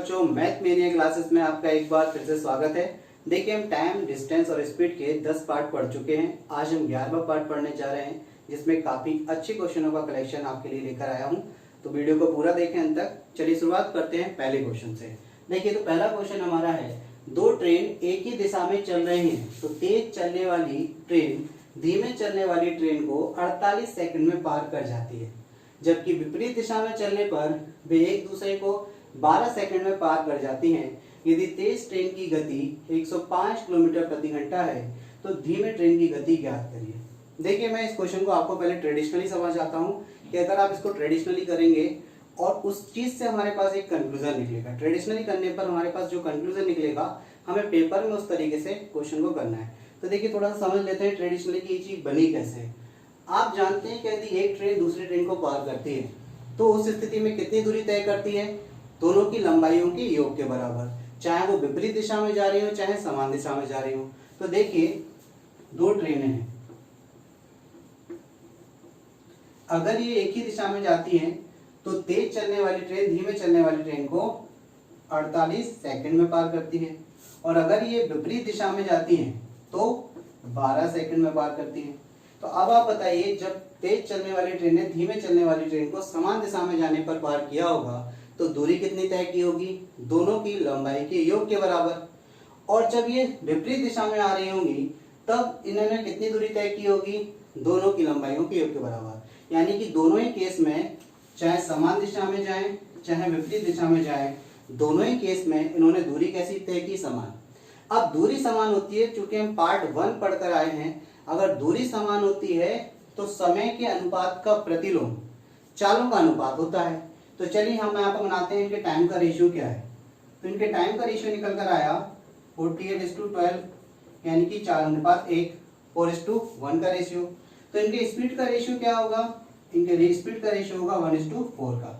बच्चों, math mania classes में आपका एक बार फिर से स्वागत है। देखिए, हम टाइम, डिस्टेंस और स्पीड के 10 पार्ट पढ़ चुके हैं। आज हम 11वां पार्ट पढ़ने जा रहे हैं, जिसमें काफी अच्छे क्वेश्चनों का कलेक्शन आपके लिए लेकर आया हूं। तो वीडियो को पूरा देखें अंत तक। चलिए शुरुआत करते हैं पहले क्वेश्चन से। देखिए, तो पहला क्वेश्चन हमारा है, दो ट्रेन एक ही दिशा में चल रही हैं, तो तेज चलने वाली ट्रेन धीमे चलने वाली ट्रेन को 48 सेकंड में पार कर जाती है, जबकि विपरीत दिशा में चलने पर वे एक दूसरे को 12 सेकंड में पार कर जाती हैं। यदि तेज ट्रेन की गति 105 किलोमीटर प्रति घंटा है, तो धीमे ट्रेन की गति ज्ञात करिए। देखिए, मैं इस क्वेश्चन को आपको पहले ट्रेडिशनली समझाता हूँ कि अगर आप इसको ट्रेडिशनली करेंगे और उस चीज से हमारे पास एक कंक्लूजन निकलेगा। ट्रेडिशनली करने पर हमारे पास जो कंक्लूजन निकलेगा, हमें पेपर में उस तरीके से क्वेश्चन को करना है। तो देखिए, थोड़ा सा समझ लेते हैं ट्रेडिशनली की ये चीज बनी कैसे। आप जानते हैं कि यदि एक ट्रेन दूसरी ट्रेन को पार करती है, तो उस स्थिति में कितनी दूरी तय करती है? दोनों की लंबाइयों के योग के बराबर, चाहे वो विपरीत दिशा में जा रही हो चाहे समान दिशा में जा रही हो। तो देखिए, दो ट्रेनें हैं, अगर ये एक ही दिशा में जाती हैं, तो तेज चलने वाली ट्रेन धीमे चलने वाली ट्रेन को 48 सेकंड में पार करती है, और अगर ये विपरीत दिशा में जाती हैं तो 12 सेकंड में पार करती है। तो अब आप बताइए, जब तेज चलने वाली ट्रेन ने धीमे चलने वाली ट्रेन को समान दिशा में जाने पर पार किया होगा, तो दूरी कितनी तय की होगी? दोनों की लंबाई के योग के बराबर। और जब ये विपरीत दिशा में आ रही होंगी, तब इन्होंने कितनी दूरी तय की होगी? दोनों की लंबाइयों के योग के बराबर। यानी कि दोनों ही केस में, चाहे समान दिशा में जाए चाहे विपरीत दिशा में जाए, दोनों ही केस में इन्होंने दूरी कैसी तय की? समान। अब दूरी समान होती है, चूंकि हम पार्ट 1 पढ़कर आए हैं, अगर दूरी समान होती है तो समय के अनुपात का प्रतिलोम चालों का अनुपात होता है। तो चलिए हम यहाँ पर बनाते हैं इनके टाइम का रेशियो क्या है। तो इनके टाइम का रेशियो निकल कर आया 48:12, यानी कि 4:1, 4:1 का रेशियो। तो इनके स्पीड का रेशियो क्या होगा? इनके स्पीड का रेशियो होगा 1:4 का।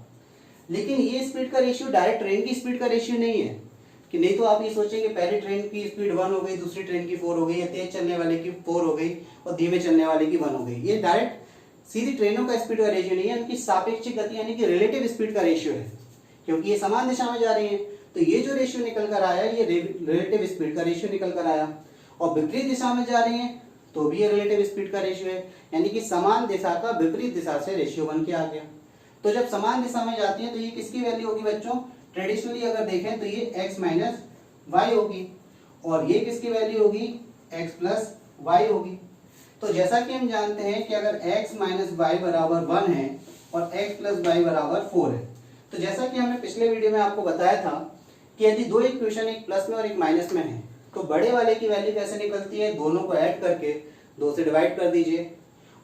लेकिन ये स्पीड का रेशियो डायरेक्ट ट्रेन की स्पीड का रेशियो नहीं है, कि नहीं तो आप ये सोचेंगे पहली ट्रेन की स्पीड 1 हो गई, दूसरी ट्रेन की 4 हो गई, या तेज चलने वाले की 4 हो गई और धीमे चलने वाले की 1 हो गई। ये डायरेक्ट सीधी ट्रेनों का स्पीड का रेशियो नहीं है, उनकी सापेक्षिक गति यानी कि रिलेटिव स्पीड का रेशियो है, क्योंकि ये समान दिशा में जा रही है। तो ये जो रेशियो निकल कर आया, ये रिलेटिव स्पीड का रेशियो निकल कर आया। और विपरीत दिशा में जा रही है तो भी ये रिलेटिव स्पीड का रेशियो है, यानी कि समान दिशा का विपरीत दिशा से रेशियो बन के आ गया। तो जब समान दिशा में जाती है तो ये किसकी वैल्यू होगी बच्चों? ट्रेडिशनली अगर देखें तो ये x माइनस वाई होगी, और ये किसकी वैल्यू होगी? x प्लस वाई होगी। तो जैसा कि हम जानते हैं कि अगर x माइनस वाई बराबर 1 है और x प्लस वाई बराबर 4 है, तो जैसा कि हमने पिछले वीडियो में आपको बताया था कि यदि दो इक्वेशन एक प्लस में और एक माइनस में है, तो बड़े वाले की वैल्यू कैसे निकलती है? दोनों को ऐड करके 2 से डिवाइड कर दीजिए,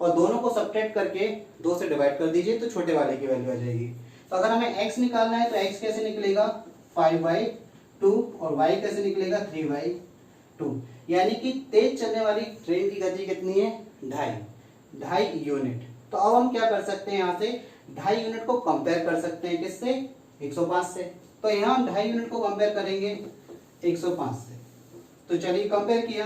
और दोनों को सब्ट्रैक्ट करके 2 से डिवाइड कर दीजिए, तो छोटे वाले की वैल्यू आ जाएगी। तो अगर हमें x निकालना है तो x कैसे निकलेगा? 5/2, और y कैसे निकलेगा? 3/2। यानी कि तेज चलने वाली ट्रेन की गति कितनी है? 2.5 यूनिट। तो अब हम क्या कर सकते हैं, यहाँ से 2.5 यूनिट को कंपेयर कर सकते हैं किससे? 105 से। तो यहाँ हम 2.5 यूनिट को कंपेयर करेंगे 105 से। तो चलिए कंपेयर किया,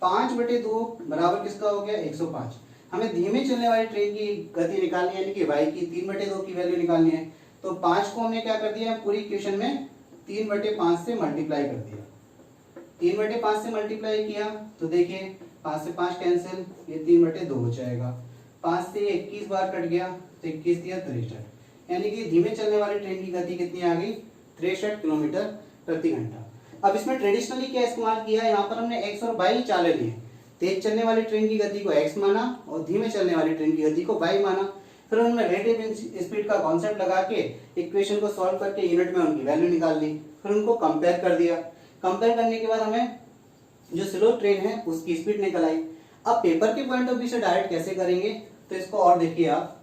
5/2 बराबर किसका हो गया? 105। हमें धीमे चलने वाली ट्रेन की गति निकालनी है, यानी कि y की 3/2 की वैल्यू निकालनी है। तो 5 को हमने क्या कर दिया? पूरी इक्वेशन में 3/5 से मल्टीप्लाई कर दिया। 3/5 से मल्टीप्लाई किया तो देखिए 5 से 5 कैंसिल, ये 3/2 हो जाएगा। 5 से 21 बार कट गया तो 21 दिया 63, यानी कि धीमे चलने वाली ट्रेन की गति कितनी आ गई? 63 किलोमीटर प्रति घंटा। अब इसमें ट्रेडिशनली क्या इस्तेमाल किया है? यहाँ पर हमने x और y चाले लिए। तेज चलने वाली ट्रेन की गति को x माना और धीमे चलने वाली ट्रेन की गति को y माना। फिर उन्होंने रिलेटिव स्पीड का कॉन्सेप्ट लगा के इक्वेशन को सॉल्व करके यूनिट में उनकी वैल्यू निकाल ली, फिर उनको कंपेयर कर दिया। कंपेयर करने के बाद हमें जो स्लो ट्रेन है उसकी स्पीड निकल आई। अब पेपर के पॉइंट ऑफ व्यू से डायरेक्ट कैसे करेंगे, तो इसको और देखिए आप।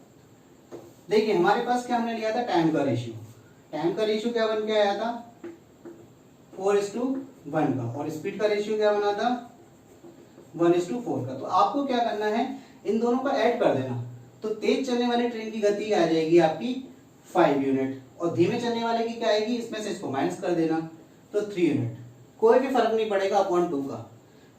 देखिए, हमारे पास क्या हमने लिया था? टाइम का रेशियो। टाइम का रेशियो क्या बन के आया था? 4:1 का। और स्पीड का रेशियो क्या बना था? 1:4 का। तो आपको क्या करना है? इन दोनों को ऐड कर देना। तो तेज चलने वाली ट्रेन की गति आ जाएगी आपकी 5 यूनिट, और धीमे चलने वाले की क्या आएगी? इसमें से इसको माइनस कर देना, तो 3 यूनिट। कोई भी फर्क नहीं पड़ेगा अपॉन 2 का,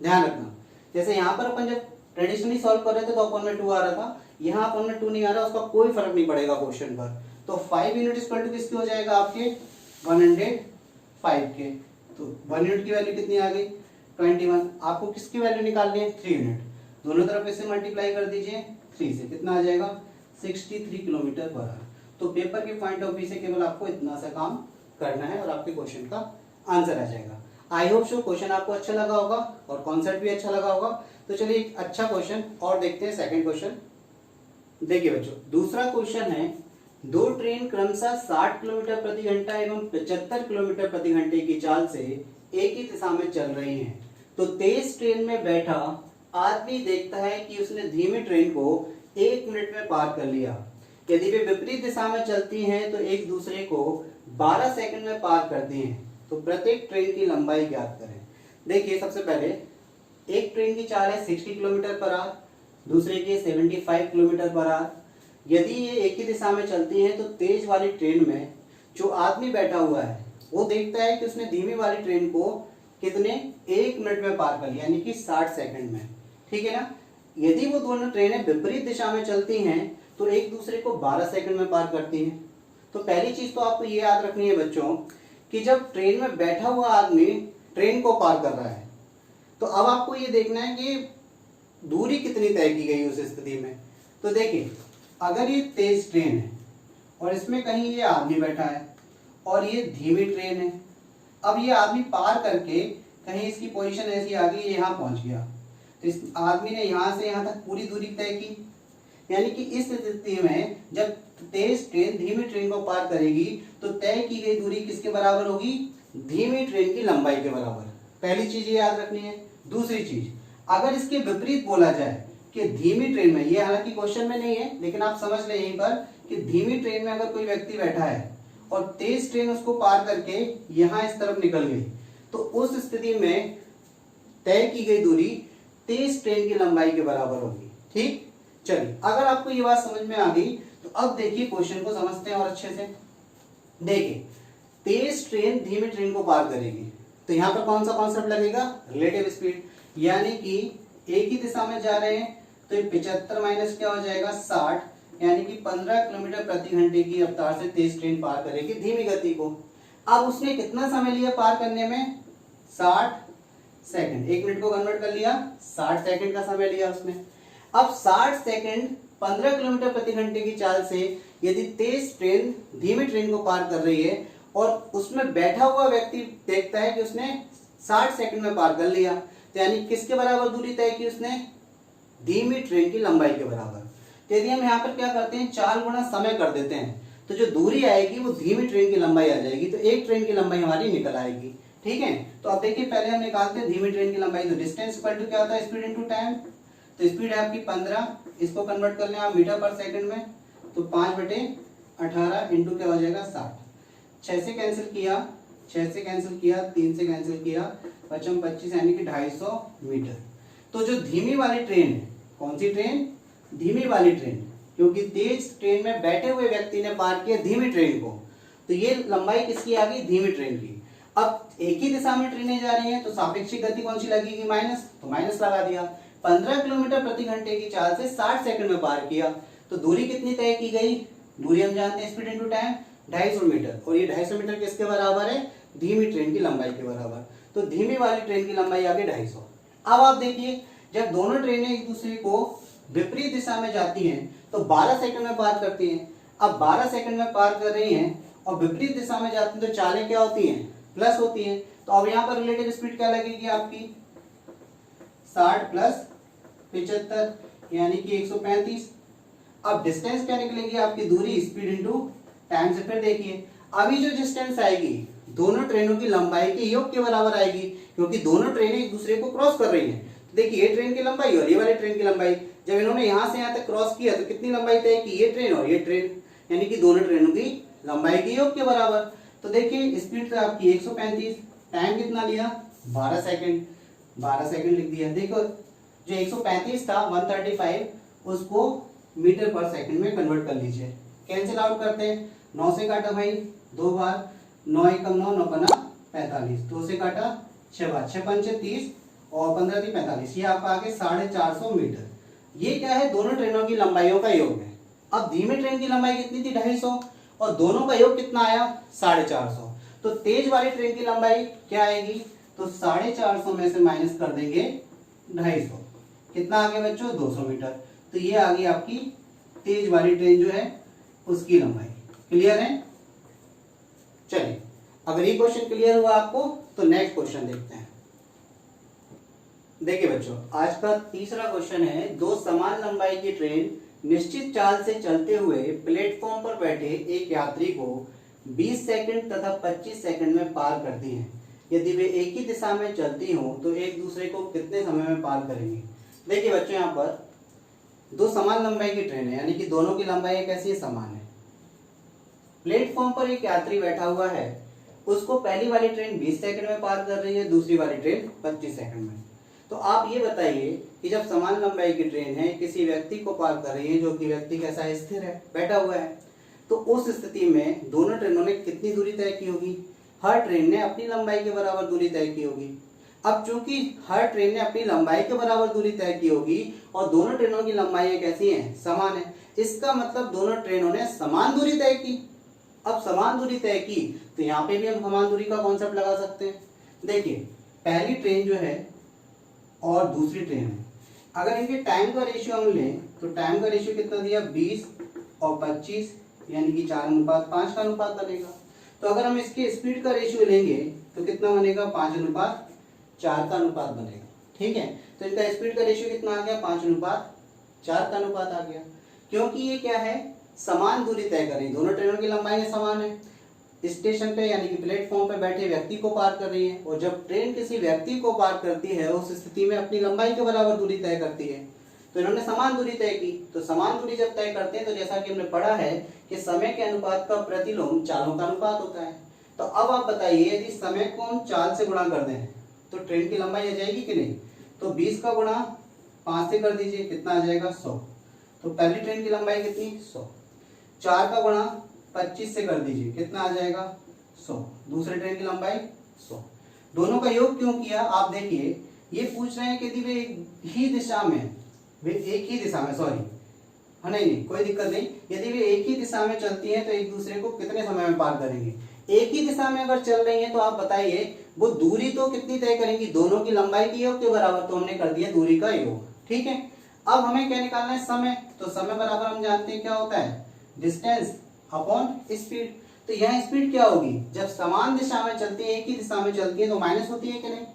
ध्यान रखना। जैसे यहाँ पर अपन जब ट्रेडिशनली सॉल्व कर रहे थे तो अपॉन में 2 आ रहा था, यहाँ अपॉन में 2 नहीं आ रहा, उसका कोई फर्क नहीं पड़ेगा क्वेश्चन पर। तो 5 यूनिट इक्वल टू किसकी हो जाएगा? आपके 5 के, तो 1 यूनिट की वैल्यू कितनी आ गई 21। आपको किसकी वैल्यू निकालनी है 3 यूनिट, दोनों तरफ इसे मल्टीप्लाई कर दीजिए 3 से, कितना आ जाएगा 63 किलोमीटर पर आवर। तो पेपर के पॉइंट ऑफ व्यू से केवल आपको इतना सा काम करना है और आपके क्वेश्चन का आंसर आ जाएगा। आई होप सो क्वेश्चन आपको अच्छा लगा होगा और कॉन्सेप्ट भी अच्छा लगा होगा। तो चलिए एक अच्छा क्वेश्चन और देखते हैं, सेकंड क्वेश्चन देखिए बच्चों। दूसरा क्वेश्चन है, दो ट्रेन क्रमशः 60 किलोमीटर प्रति घंटा एवं 75 किलोमीटर प्रति घंटे की चाल से एक ही दिशा में चल रही हैं। तो तेज ट्रेन में बैठा आदमी देखता है कि उसने धीमी ट्रेन को 1 मिनट में पार कर लिया। यदि वे विपरीत दिशा में चलती हैं तो एक दूसरे को 12 सेकंड में पार करती हैं। तो प्रत्येक ट्रेन की लंबाई ज्ञात करें। देखिए सबसे पहले एक ट्रेन की चाल है 60 किलोमीटर पर आवर, दूसरे की 75 किलोमीटर पर आवर। यदि ये एक ही दिशा में चलती हैं तो तेज वाली ट्रेन में जो आदमी बैठा हुआ है वो देखता है कि उसने धीमी वाली ट्रेन को कितने 1 मिनट में पार कर लिया, यानी कि 60 सेकंड में। ठीक है ना। यदि वो दोनों ट्रेनें विपरीत दिशा में चलती हैं तो एक दूसरे को 12 सेकंड में पार करती हैं। तो पहली चीज तो आपको ये याद रखनी है बच्चों कि जब ट्रेन में बैठा हुआ आदमी ट्रेन को पार कर रहा है तो अब आपको ये देखना है कि दूरी कितनी तय की गई उस स्थिति में। तो देखिए अगर ये तेज ट्रेन है और इसमें कहीं ये आदमी बैठा है और ये धीमी ट्रेन है, अब ये आदमी पार करके कहीं इसकी पोजीशन ऐसी आ गई यहाँ पहुंच गया, तो इस आदमी ने यहाँ से यहाँ तक पूरी दूरी तय की। यानी कि इस स्थिति में जब तेज ट्रेन धीमी ट्रेन को पार करेगी तो तय की गई दूरी किसके बराबर होगी, धीमी ट्रेन की लंबाई के बराबर। पहली चीज ये याद रखनी है। दूसरी चीज, अगर इसके विपरीत बोला जाए कि धीमी ट्रेन में, ये हालांकि क्वेश्चन में नहीं है लेकिन आप समझ लें यहीं पर कि धीमी ट्रेन में अगर कोई व्यक्ति बैठा है और तेज ट्रेन उसको पार करके यहाँ इस तरफ निकल गई तो उस स्थिति में तय की गई दूरी तेज ट्रेन की लंबाई के बराबर होगी। ठीक, चलिए अगर आपको ये बात समझ में आ गई तो अब देखिए क्वेश्चन को समझते हैं और अच्छे से। देखिए तेज ट्रेन धीमी ट्रेन को पार करेगी तो यहाँ पर कौन सा कॉन्सेप्ट लगेगा, रिलेटिव स्पीड। यानी कि एक ही दिशा में जा रहे हैं तो 75 माइनस क्या हो जाएगा 60, यानी कि 15 किलोमीटर प्रति घंटे की रफ्तार से तेज ट्रेन पार करेगी धीमी गति को। अब उसने कितना समय लिया पार करने में, 60 सेकंड। 1 मिनट को कन्वर्ट कर लिया, 60 सेकंड का समय लिया उसने। अब 60 सेकंड 15 किलोमीटर प्रति घंटे की चाल से यदि तेज ट्रेन धीमी ट्रेन को पार कर रही है और उसमें बैठा हुआ व्यक्ति देखता है कि उसने 60 सेकंड में पार कर लिया, तो यानी किसके बराबर दूरी तय की उसने, धीमी ट्रेन की लंबाई के बराबर। तो यदि हम यहाँ पर क्या करते हैं 4 गुना समय कर देते हैं तो जो दूरी आएगी वो धीमी ट्रेन की लंबाई आ जाएगी, तो एक ट्रेन की लंबाई हमारी निकल आएगी। ठीक है, तो अब देखिए पहले हम निकालते हैं धीमी ट्रेन की लंबाई। तो डिस्टेंस इक्वल टू क्या होता है, स्पीड इनटू टाइम। तो स्पीड है आपकी 15, इसको कन्वर्ट कर लें आप मीटर पर सेकंड में, तो 5/18 इंटू क्या हो जाएगा 60। 6 से कैंसिल किया, 6 से कैंसिल किया, 3 से कैंसिल किया, 55 25 यानी कि 250 मीटर। तो जो धीमी वाली ट्रेन है, कौन सी ट्रेन, धीमी वाली ट्रेन, क्योंकि तेज ट्रेन में बैठे हुए व्यक्ति ने पार किया धीमी ट्रेन को, तो ये लंबाई किसकी आ गई, धीमी ट्रेन की। अब एक ही दिशा में ट्रेनें जा रही हैं तो सापेक्षिक गति कौन सी लगेगी, माइनस, तो माइनस लगा दिया। 15 किलोमीटर प्रति घंटे की चाल से 60 सेकंड में पार किया तो दूरी कितनी तय की गई, दूरी हम जानते हैं स्पीड इनटू टाइम 250 मीटर, और ये 250 मीटर किसके बराबर है, धीमी ट्रेन की लंबाई के बराबर। तो धीमी वाली ट्रेन की लंबाई आ गई 250। अब आप देखिए जब दोनों ट्रेनें एक दूसरे को विपरीत दिशा में जाती हैं तो 12 सेकंड में पार करती हैं। अब 12 सेकंड में पार कर रही हैं और विपरीत दिशा में जाती हैं तो चालें क्या होती हैं, प्लस होती हैं। तो अब यहाँ पर रिलेटिव स्पीड क्या लगेगी आपकी, 60 प्लस 75 यानी कि 135। अब डिस्टेंस क्या निकलेगी आपकी, दूरी, स्पीड इनटू टाइम से। फिर देखिए अभी जो डिस्टेंस आएगी दोनों ट्रेनों की लंबाई के योग के बराबर आएगी, क्योंकि दोनों ट्रेनें एक दूसरे को क्रॉस कर रही हैं। तो देखिए ये ट्रेन की लंबाई और ये वाली ट्रेन की लंबाई, जब इन्होंने यहाँ से यहाँ तक क्रॉस किया तो कितनी लंबाई तय की, ये ट्रेन और ये ट्रेन, यानी कि दोनों ट्रेनों की लंबाई के योग के बराबर। तो देखिए स्पीड तो आपकी 135, टाइम कितना लिया 12 सेकंड, 12 सेकंड लिख दिया। देखो जो 135 था 135 उसको मीटर पर सेकंड में कन्वर्ट कर लीजिए। कैंसिल आउट करते हैं, 9 से काटा भाई 2 बार, 9 एकम 9, 9 पन्ना 45, 2 से काटा 6 बार, 6 पंचे 30 और 15 × 45, ये आपका आगे 450 मीटर। ये क्या है, दोनों ट्रेनों की लंबाइयों का योग है। अब धीमी ट्रेन की लंबाई कितनी थी 250 और दोनों का योग कितना आया 450। तो तेज वाली ट्रेन की लंबाई क्या आएगी, तो 450 में से माइनस कर देंगे 250, कितना आ गया बच्चों 200 मीटर। तो ये आ गई आपकी तेज वाली ट्रेन जो है उसकी लंबाई। क्लियर है? चलिए, अगर ये क्वेश्चन क्लियर हुआ आपको तो नेक्स्ट क्वेश्चन देखते हैं। देखिए बच्चों, आज का तीसरा क्वेश्चन है, दो समान लंबाई की ट्रेन निश्चित चाल से चलते हुए प्लेटफॉर्म पर बैठे एक यात्री को 20 सेकंड तथा 25 सेकंड में पार करती हैं। यदि वे एक ही दिशा में चलती हों तो एक दूसरे को कितने समय में पार करेंगी। देखिए बच्चों, यहाँ पर दो समान लंबाई की ट्रेन है, यानी कि दोनों की लंबाई कैसी है, समान है। प्लेटफॉर्म पर एक यात्री बैठा हुआ है, उसको पहली वाली ट्रेन 20 सेकंड में पार कर रही है, दूसरी वाली ट्रेन 25 सेकंड में। तो आप ये बताइए कि जब समान लंबाई की ट्रेन है, किसी व्यक्ति को पार कर रही है, जो कि व्यक्ति कैसा है, स्थिर है, बैठा हुआ है, तो उस स्थिति में दोनों ट्रेनों ने कितनी दूरी तय की होगी। हर ट्रेन ने अपनी लंबाई के बराबर दूरी तय की होगी। अब चूंकि हर ट्रेन ने अपनी लंबाई के बराबर दूरी तय की होगी और दोनों ट्रेनों की लंबाई कैसी है, समान है, इसका मतलब दोनों ट्रेनों ने समान दूरी तय की। अब समान दूरी तय की तो यहाँ पे भी हम समान दूरी का कॉन्सेप्ट लगा सकते हैं। देखिए, पहली ट्रेन जो है और दूसरी ट्रेन है, अगर इनके टाइम का रेशियो हम लें तो टाइम का रेशियो कितना दिया, 20 और 25, यानी कि 4:5 का अनुपात बनेगा। तो अगर हम इसके स्पीड का रेशियो लेंगे तो कितना बनेगा, 5:4 का अनुपात बनेगा। ठीक है, तो इनका स्पीड का रेशियो कितना आ गया, 5:4 का अनुपात आ गया। क्योंकि ये क्या है, समान दूरी तय कर रही, दोनों ट्रेनों की लंबाई समान है। स्टेशन पे यानी कि प्लेटफॉर्म पे बैठे व्यक्ति को पार कर रही है, और जब ट्रेन किसी व्यक्ति को पार करती है उस स्थिति में अपनी लंबाई के बराबर दूरी तय करती है। तो इन्होंने समान दूरी तय की। तो समान दूरी जब तय करते हैं तो जैसा कि हमने पढ़ा है कि समय के अनुपात का प्रतिलोम चालों का अनुपात होता है। तो अब आप बताइए, यदि समय को हम चाल से गुणा कर दें तो ट्रेन की लंबाई आ जाएगी कि नहीं। तो 20 का गुणा 5 से कर दीजिए, कितना आ जाएगा, 100। तो पहली ट्रेन की लंबाई कितनी, 100। 4 का गुणा 25 से कर दीजिए, कितना आ जाएगा, 100। दूसरे ट्रेन की लंबाई 100। दोनों का योग क्यों किया, आप देखिए, ये पूछ रहे हैं कि यदि वे एक ही दिशा में, सॉरी, हाँ नहीं, कोई दिक्कत नहीं, यदि वे एक ही दिशा में चलती हैं तो एक दूसरे को कितने समय में पार करेंगे। एक ही दिशा में अगर चल रही हैं तो आप बताइए वो दूरी तो कितनी तय करेंगी, दोनों की लंबाई के योग के बराबर, तो हमने कर दिया दूरी का योग। ठीक है, अब हमें क्या निकालना है, समय। तो समय बराबर हम जानते हैं क्या होता है, डिस्टेंस अपॉन स्पीड। तो यहाँ स्पीड क्या होगी, जब समान दिशा में चलती है, एक ही दिशा में चलती है तो माइनस होती है कि नहीं।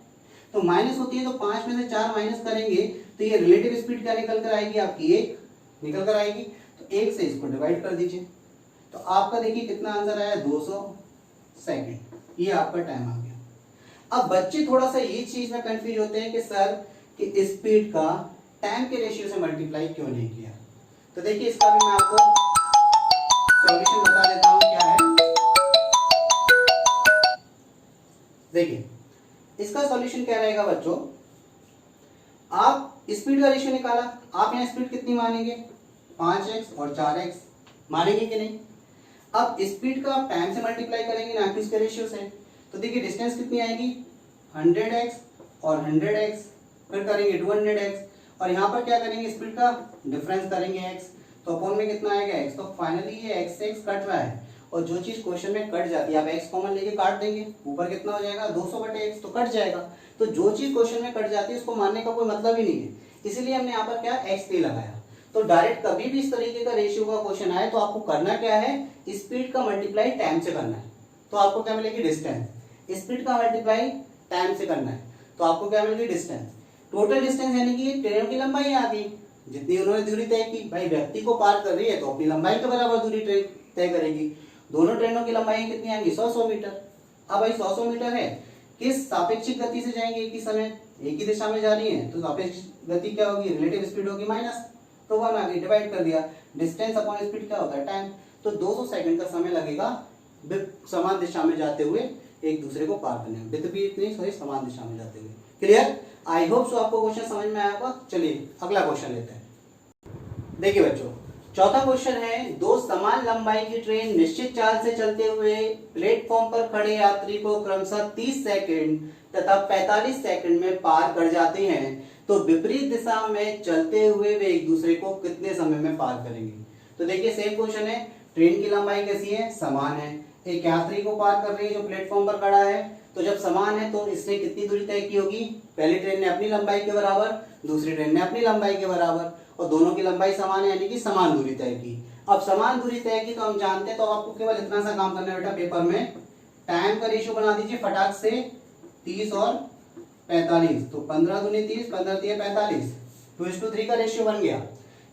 तो माइनस होती है तो 5 में से 4 माइनस करेंगे तो ये रिलेटिव स्पीड क्या निकल कर आएगी, आपकी 1 निकल कर आएगी। तो 1 से इसको डिवाइड कर दीजिए, तो आपका देखिए कितना आंसर आया, 200 सेकेंड। ये आपका टाइम आ गया। अब बच्चे थोड़ा सा ये चीज में कंफ्यूज होते हैं कि सर कि स्पीड का टाइम के रेशियो से मल्टीप्लाई क्यों नहीं किया। तो देखिए, इसका भी मैं आपको सॉल्यूशन बता देता हूं क्या है। देखिए, इसका सॉल्यूशन क्या रहेगा बच्चों, आप स्पीड का रेशियो निकाला, आप यहाँ स्पीड कितनी मानेंगे, 5x और 4x मानेंगे कि नहीं। अब स्पीड का आप टाइम से मल्टीप्लाई करेंगे ना कि इसके रेशियो से। तो देखिए डिस्टेंस कितनी आएगी, 100x और 100x, फिर करेंगे 200x, और यहाँ पर क्या करेंगे, स्पीड का डिफरेंस करेंगे x, तो अपॉन में कितना आएगा x। तो फाइनली ये x से x कट रहा है, और जो चीज क्वेश्चन में कट जाती है आप x कॉमन लेके काट देंगे, ऊपर कितना हो जाएगा, 200/x, तो कट जाएगा। तो जो चीज क्वेश्चन में कट जाती है उसको मानने का कोई मतलब ही नहीं है, इसीलिए हमने यहाँ पर क्या x नहीं लगाया। तो डायरेक्ट कभी भी इस तरीके का रेशियो का क्वेश्चन आए तो आपको करना क्या है, स्पीड का मल्टीप्लाई टाइम से करना है, तो आपको क्या मिलेगी, डिस्टेंस। स्पीड का मल्टीप्लाई टाइम से करना है तो आपको क्या मिलेगी, डिस्टेंस। टोटल डिस्टेंस यानी कि ट्रेनों की लंबाई आ गई, जितनी उन्होंने दूरी तय की। भाई व्यक्ति को पार कर रही है तो अपनी लंबाई के बराबर दूरी तय करेगी। दोनों ट्रेनों की लंबाई कितनी आएगी, 100 मीटर। अब भाई 100 मीटर है, किस सापेक्षिक गति से जाएंगे, एक ही समय, एक ही दिशा में जा रही है, तो सापेक्षिक गति क्या होगी, रिलेटिव स्पीड होगी माइनस, तो 1 आ गई, डिवाइड कर दिया। डिस्टेंस अपॉन स्पीड क्या होता है, टाइम। तो 200 सेकंड का समय लगेगा समान दिशा में जाते हुए एक दूसरे को पार करने में, विपरीत नहीं, सॉरी, समान दिशा में जाते हुए। क्लियर, आई होप सो आपको क्वेश्चन समझ में आया होगा। चलिए अगला क्वेश्चन लेते हैं। देखिए बच्चों, चौथा क्वेश्चन है, दो समान लंबाई की ट्रेन निश्चित चाल से चलते हुए प्लेटफॉर्म पर खड़े यात्री को क्रमशः 30 सेकंड तथा 45 सेकंड में पार कर जाते हैं, तो विपरीत दिशा में चलते हुए वे एक दूसरे को कितने समय में पार करेंगे। तो देखिए सेम क्वेश्चन है, ट्रेन की लंबाई कैसी है, समान है, एक यात्री को पार कर रही है जो प्लेटफॉर्म पर खड़ा है। तो जब समान है तो इसने कितनी दूरी तय की होगी, पहली ट्रेन ने अपनी लंबाई के बराबर, दूसरी ट्रेन ने अपनी लंबाई के बराबर, और दोनों की लंबाई समान है यानी कि समान दूरी तय की। अब समान दूरी तय की तो हम जानते हैं, तो आपको केवल इतना सा काम करना है बेटा पेपर में, टाइम का रेशियो बना दीजिए फटाक से 30 और 45। तो 15 दूनी 30, 15 दिए 45, 2:3 का रेशियो बन गया।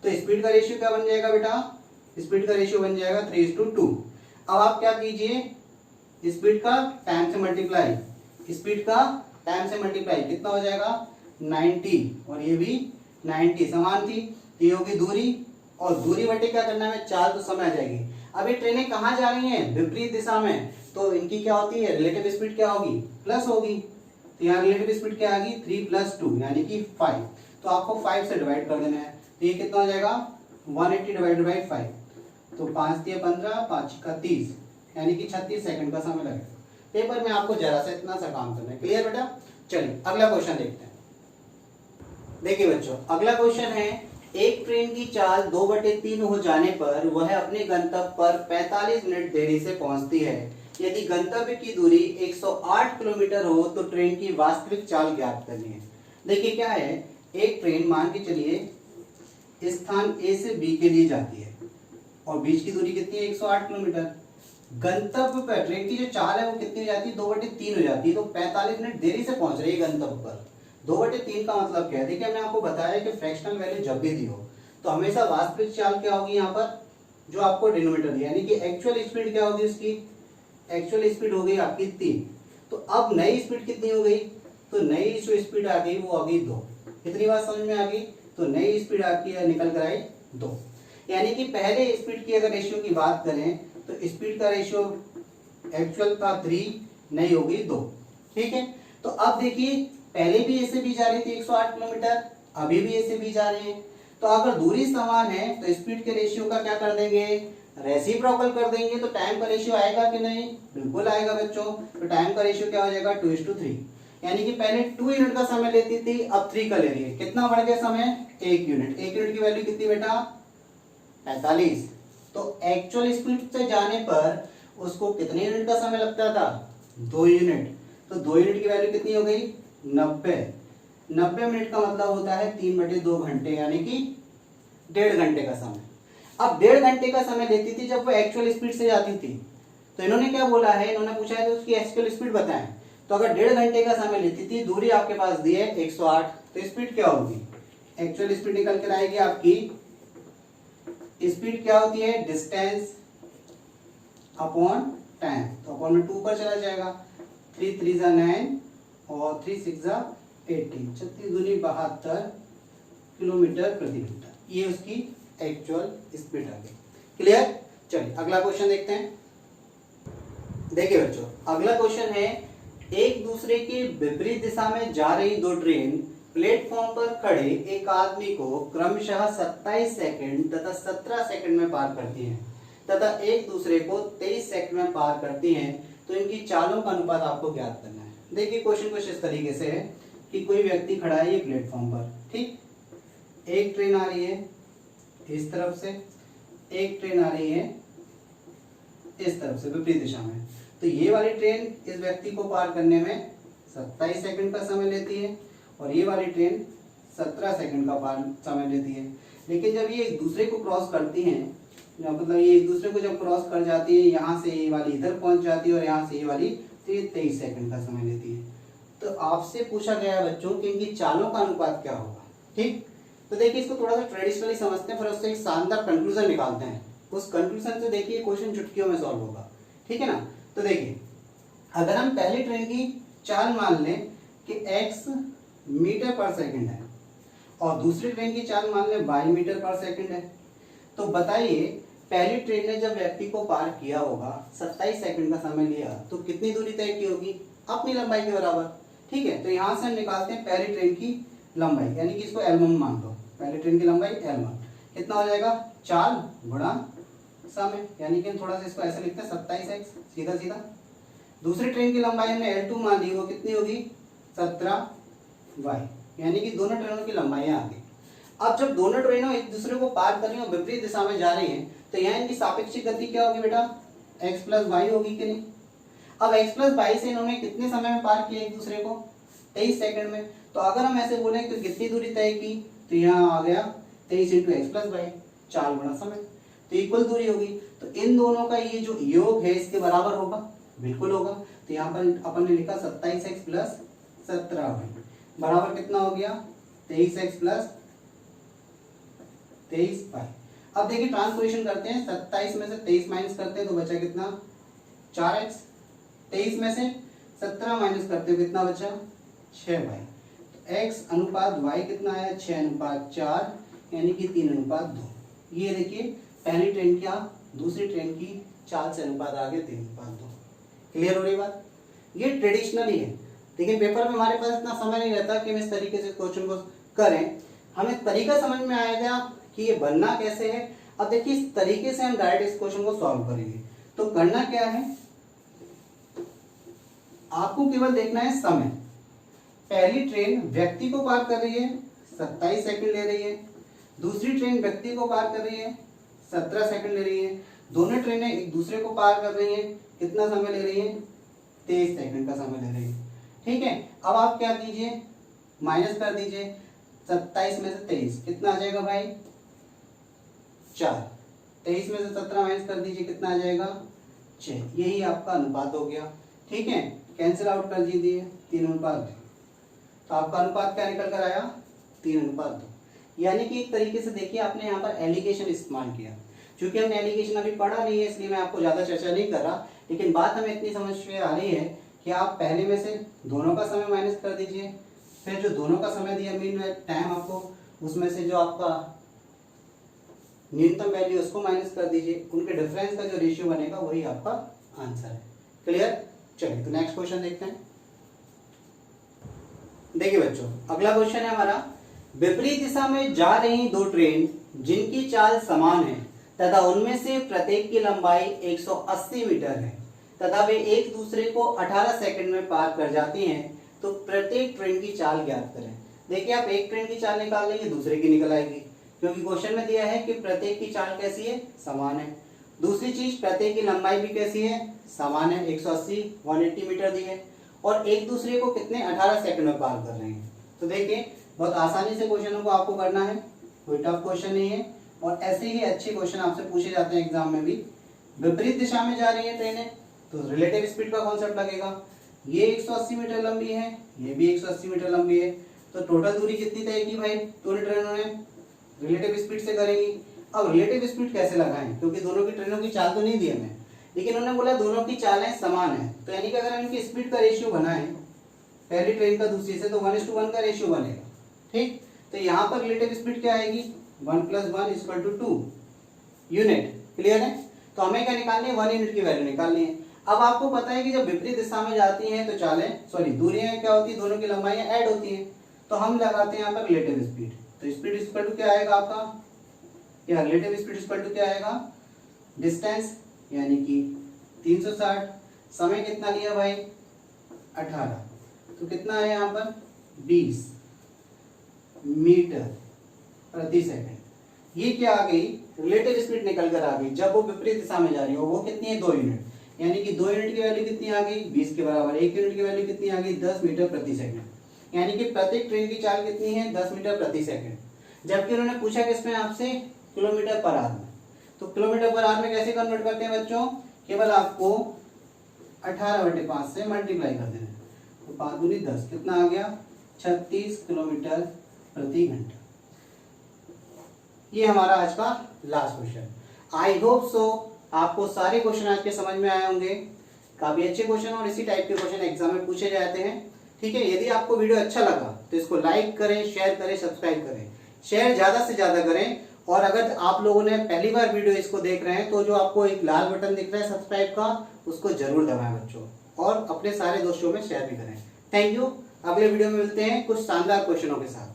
तो स्पीड का रेशियो क्या बन जाएगा बेटा, स्पीड का रेशियो बन जाएगा 3:2। अब आप क्या कीजिए, स्पीड का टाइम से मल्टीप्लाई, स्पीड का टाइम से मल्टीप्लाई कितना हो जाएगा 90, और ये भी 90 समान थी। तो ये होगी दूरी, और दूरी बटे क्या करना है चाल, तो समय आ जाएगी। अब ये ट्रेनें कहाँ जा रही हैं, विपरीत दिशा में, तो इनकी क्या होती है रिलेटिव स्पीड क्या होगी, प्लस होगी। तो यहाँ रिलेटिव स्पीड क्या आ गई 3 + 2 यानी कि 5। तो आपको 5 से डिवाइड कर देना है। तो ये कितना हो जाएगा 180 / 5। तो 5 दिए 15, 5 का 30 यानी कि 36 सेकंड का समय लगेगा। पेपर में आपको जरा सा इतना सा काम करना है। क्लियर बेटा। चलिए अगला क्वेश्चन देखते हैं। देखिए बच्चों अगला क्वेश्चन है, एक ट्रेन की चाल 2/3 हो जाने पर वह अपने गंतव्य पर 45 मिनट देरी से पहुंचती है। यदि गंतव्य की दूरी 108 किलोमीटर हो तो ट्रेन की वास्तविक चाल ज्ञात करनी है। देखिए क्या है, एक ट्रेन मान के चलिए स्थान ए से बी के लिए जाती है और बीच की दूरी कितनी है 108 किलोमीटर। गंतव्य पर ट्रेन की जो चाल है वो कितनी हो जाती है 2/3 हो जाती है। तो 45 मिनट देरी से पहुंच रही है गंतव्य पर। 2/3 का मतलब क्या है, देखिए हमने आपको बताया कि फ्रैक्शनल वैल्यू जब भी दी हो तो हमेशा वास्तविक चाल क्या होगी यहाँ पर, जो आपको डिनोमिनेटर दिया यानी कि एक्चुअल स्पीड क्या होगी उसकी, एक्चुअल स्पीड हो गई आपकी 3। तो अब नई स्पीड कितनी हो गई, तो नई जो स्पीड आ गई वो आ गई 2। कितनी बात समझ में आ गई, तो नई स्पीड आपकी निकल कर आई 2। यानी कि पहले स्पीड की अगर रेशियो की बात करें तो स्पीड का रेशियो एक्चुअल था 3, नई हो गई 2। ठीक है। तो अब देखिए पहले भी ए से बी जा रही थी 108 किलोमीटर, अभी भी ए से बी जा रही है। तो अगर दूरी समान है तो स्पीड के रेशियो का क्या कर देंगे, रेसिप्रोकल कर देंगे। तो टाइम का रेशियो आएगा कि नहीं, बिल्कुल आएगा बच्चों। तो टाइम का रेशियो क्या हो जाएगा 2:3। यानी कि पहले 2 यूनिट का समय लेती थी, अब 3 का ले रही है। कितना बढ़ गया समय, 1 यूनिट। 1 यूनिट की वैल्यू कितनी बेटा 45। तो एक्चुअल स्पीड से जाने पर उसको कितने यूनिट का समय लगता था 2 यूनिट। तो 2 यूनिट की वैल्यू कितनी हो गई 90। 90 मिनट का मतलब होता है 3/2 घंटे यानी कि 1.5 घंटे का समय। अब 1.5 घंटे का समय लेती थी जब वो एक्चुअल स्पीड से जाती थी। तो इन्होंने क्या बोला है, इन्होंने पूछा है तो उसकी एक्चुअल स्पीड बताएं। तो अगर 1.5 घंटे का समय लेती थी, दूरी आपके पास दी है 108, तो स्पीड क्या होगी, एक्चुअल स्पीड निकल कर आएगी आपकी, स्पीड क्या होती है डिस्टेंस अपॉन टाइम। तो अपॉन में 2 पर चला जाएगा, 3 3 जा 9 और 3 6 जा 18, 36 दूनी 72 किलोमीटर प्रति घंटा। ये उसकी एक्चुअल स्पीड आ गई। क्लियर। चलिए अगला क्वेश्चन देखते हैं। देखिए बच्चों अगला क्वेश्चन है, एक दूसरे के विपरीत दिशा में जा रही दो ट्रेन प्लेटफॉर्म पर खड़े एक आदमी को क्रमशः 27 सेकंड तथा 17 सेकंड में पार करती हैं तथा एक दूसरे को 23 सेकंड में पार करती हैं। तो इनकी चालों का अनुपात आपको ज्ञात करना है। देखिए क्वेश्चन कुछ इस तरीके से है कि कोई व्यक्ति खड़ा है ये प्लेटफॉर्म पर, ठीक, एक ट्रेन आ रही है इस तरफ से, एक ट्रेन आ रही है इस तरफ से विपरीत दिशा में। तो ये वाली ट्रेन इस व्यक्ति को पार करने में 27 सेकंड का समय लेती है और ये वाली ट्रेन 17 सेकंड का पार समय लेती है। लेकिन जब ये एक दूसरे को क्रॉस करती हैं, मतलब ये एक दूसरे को जब क्रॉस कर जाती है, यहाँ से ये वाली इधर पहुंच जाती है और यहाँ से ये वाली, तो ये 23 सेकंड का समय लेती है। तो आपसे पूछा गया है बच्चों कि इनकी चालों का अनुपात क्या होगा। ठीक, तो देखिए इसको थोड़ा सा ट्रेडिशनली समझते हैं, फिर उससे एक शानदार कंक्लूजन निकालते हैं। उस कंक्लूजन से देखिए क्वेश्चन चुटकियों में सॉल्व होगा। ठीक है ना। तो देखिए अगर हम पहली ट्रेन की चाल मान लें कि x मीटर पर सेकंड है और दूसरी ट्रेन की चाल मान लें y मीटर पर सेकंड है, तो बताइए पहली ट्रेन ने जब व्यक्ति को पार किया होगा 27 सेकंड का समय लिया, तो कितनी दूरी तय की होगी, अपनी लंबाई के बराबर। ठीक है। तो यहाँ से हम निकालते हैं पहली ट्रेन की लंबाई, यानी कि इसको L1 मान लो। पहली ट्रेन की लंबाई L1 कितना हो जाएगा, चाल गुणा समय, यानी कि हम थोड़ा सा इसको ऐसे लिखते हैं 27x सीधा सीधा। दूसरी ट्रेन की लंबाई हमने L2 मान ली, वो कितनी होगी 17y, यानी कि दोनों ट्रेनों की लंबाइयां आ गई। अब जब दोनों ट्रेनों एक दूसरे को पार कर रही हैं और विपरीत दिशा में जा रही हैं, तो यहाँ इनकी सापेक्षिक गति क्या होगी बेटा, x प्लस वाई होगी कि नहीं। अब x प्लस वाई से इन्होंने कितने समय में पार किया एक दूसरे को, 23 सेकंड में। तो अगर हम ऐसे बोले तो कितनी दूरी तय की, तो यहाँ आ गया 23 इंटू एक्स प्लस वाई, 4 गुना समय, तो इक्वल दूरी होगी। तो इन दोनों का ये जो योग है इसके बराबर होगा, बिल्कुल होगा। तो यहाँ पर अपन ने लिखा 27x प्लस 17y बराबर कितना हो गया, 23x प्लस 23y। अब देखिए ट्रांसपोजिशन करते हैं, 27 में से 23 माइनस करते हैं तो बचा कितना, 4x। 23 में से 17 माइनस करते हैं कितना बचा, 6y। तो x अनुपात y कितना आया, 6 अनुपात 4, यानी कि 3 अनुपात 2। ये देखिए पहली ट्रेन क्या, दूसरी ट्रेन की चाल से अनुपात आ गया 3 अनुपात 2। क्लियर हो रही बात। ये ट्रेडिशनली है, लेकिन पेपर में हमारे पास इतना समय नहीं रहता कि हम इस तरीके से क्वेश्चन को करें। हमें तरीका समझ में आएगा कि ये बनना कैसे है। अब देखिए इस तरीके से हम डायरेक्ट इस क्वेश्चन को सॉल्व करेंगे। तो करना क्या है, आपको केवल देखना है समय। पहली ट्रेन व्यक्ति को पार कर रही है, 27 सेकंड ले रही है। दूसरी ट्रेन व्यक्ति को पार कर रही है, 17 सेकंड ले रही है। दोनों ट्रेनें एक दूसरे को पार कर रही हैं, कितना समय ले रही है, 23 सेकंड का समय ले रही है। ठीक है, अब आप क्या कीजिए, माइनस कर दीजिए 27 में से 23, कितना आ जाएगा भाई, 4। 23 में से 17 माइनस कर दीजिए, कितना आ जाएगा, 6। यही आपका अनुपात हो गया। ठीक है, कैंसिल आउट कर दीजिए, 3 अनुपात 2। तो आपका अनुपात क्या निकल कर आया, 3 अनुपात 2। यानी कि एक तरीके से देखिए आपने यहाँ पर एलिगेशन इस्तेमाल किया। चूंकि हमने एलिगेशन अभी पढ़ा नहीं है इसलिए मैं आपको ज़्यादा चर्चा नहीं कर रहा, लेकिन बात हमें इतनी समझ में आ रही है कि आप पहले में से दोनों का समय माइनस कर दीजिए, फिर जो दोनों का समय दिया मीन टाइम आपको, उसमें से जो आपका न्यूनतम वैल्यू उसको माइनस कर दीजिए, उनके डिफरेंस का जो रेशियो बनेगा वही आपका आंसर है। क्लियर। चलिए तो नेक्स्ट क्वेश्चन देखते हैं। देखिए बच्चों, अगला क्वेश्चन है हमारा, विपरीत दिशा में जा रही दो ट्रेन जिनकी चाल समान है तथा उनमें से प्रत्येक की लंबाई 180 मीटर है तथा वे एक दूसरे को 18 सेकंड में पार कर जाती हैं, तो प्रत्येक ट्रेन की चाल ज्ञात करें। देखिए आप एक ट्रेन की चाल निकाल लेंगे, दूसरे की निकल आएगी, क्योंकि क्वेश्चन में दिया है कि प्रत्येक की चाल कैसी है, समान है। दूसरी चीज, प्रत्येक की लंबाई भी कैसी है, समान है, 180 180 मीटर दी है, और एक दूसरे को कितने 18 सेकंड में पार कर रहे हैं। तो देखिए बहुत आसानी से क्वेश्चनों को आपको करना है, कोई टफ क्वेश्चन नहीं है, और ऐसे ही अच्छे क्वेश्चन आपसे पूछे जाते हैं एग्जाम में भी। विपरीत दिशा में जा रही है ट्रेनें, तो रिलेटिव स्पीड का कॉन्सेप्ट लगेगा। ये 180 मीटर लंबी है, ये भी 180 मीटर लंबी है, तो टोटल दूरी कितनी तय की भाई, दोनों ट्रेनों ने, रिलेटिव स्पीड से करेंगी। अब रिलेटिव स्पीड कैसे लगाएं, क्योंकि दोनों की ट्रेनों की चाल तो नहीं दी हमें, लेकिन उन्होंने बोला दोनों की चालें समान है, तो यानी कि अगर हम इनकी स्पीड का रेशियो बनाएं पहली ट्रेन का दूसरी से, तो 1:1 का रेशियो बनेगा। ठीक, तो यहाँ पर रिलेटिव स्पीड क्या आएगी, 1 + 1 = 2 यूनिट। क्लियर है। तो हमें क्या निकालनी है, 1 यूनिट की वैल्यू निकालनी है। अब आपको पता है कि जब विपरीत दिशा में जाती हैं तो चालें दूरियां क्या होती है, दोनों की लंबाइयां ऐड होती हैं, तो हम लगाते हैं यहाँ पर रिलेटिव स्पीड। तो स्पीड इक्वल टू क्या आएगा आपका, या रिलेटिव स्पीड इक्वल टू क्या आएगा, डिस्टेंस, यानी कि 360। समय कितना लिया भाई, 18, तो कितना है यहाँ पर 20 मीटर प्रति सेकंड। ये क्या आ गई, रिलेटिव स्पीड निकल कर आ गई जब वो विपरीत दिशा में जा रही है, और वो कितनी है, 2 यूनिट, यानी कि 2 यूनिट की वैल्यू कितनी आ गई, 20 के बराबर। 1 यूनिट की वैल्यू कितनी आ गई, 10 मीटर प्रति सेकंड, यानी कि प्रत्येक ट्रेन की चाल कितनी है, 10 मीटर प्रति सेकंड। जबकि उन्होंने पूछा किसमें आपसे, किलोमीटर पर आवर में। तो किलोमीटर पर आवर में कैसे कन्वर्ट करते हैं बच्चों, केवल आपको 18/5 से मल्टीप्लाई कर देना है, तो 5 दूनी 10, कितना आ गया, 36 किलोमीटर प्रति घंटा। ये हमारा आज का last question. I hope so आपको सारे क्वेश्चन आज के समझ में आए होंगे। काफी अच्छे क्वेश्चन और इसी टाइप के क्वेश्चन एग्जाम में पूछे जाते हैं। ठीक है, यदि आपको वीडियो अच्छा लगा तो इसको लाइक करें, शेयर करें, सब्सक्राइब करें। शेयर ज्यादा से ज्यादा करें, और अगर आप लोगों ने पहली बार वीडियो इसको देख रहे हैं तो जो आपको एक लाल बटन दिख रहा है सब्सक्राइब का, उसको जरूर दबाएं बच्चों, और अपने सारे दोस्तों में शेयर भी करें। Thank you. अगले वीडियो में मिलते हैं कुछ शानदार क्वेश्चनों के साथ।